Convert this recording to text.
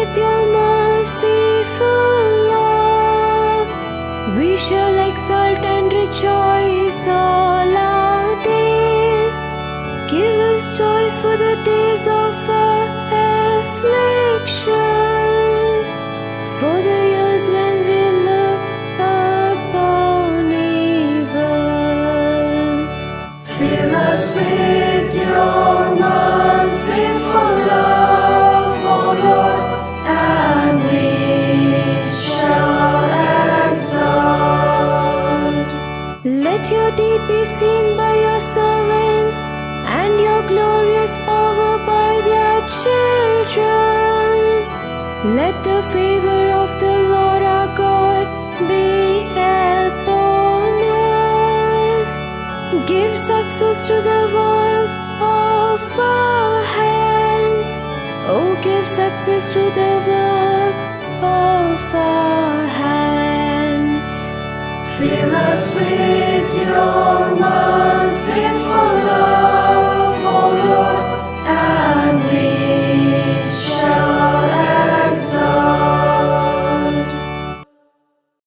with your merciful love. We shall exult and rejoice all our days. Give us joy for the days of our affliction, for the years when we look upon evil. Fill us with your merciful love, O Lord, and we shall exult. Let your deed be seen by your servants, and your glorious power by their children. Let the favor of the Lord our God be upon us. Give success to the work of our hands. Oh, give success to the work of our hands. Fill us with your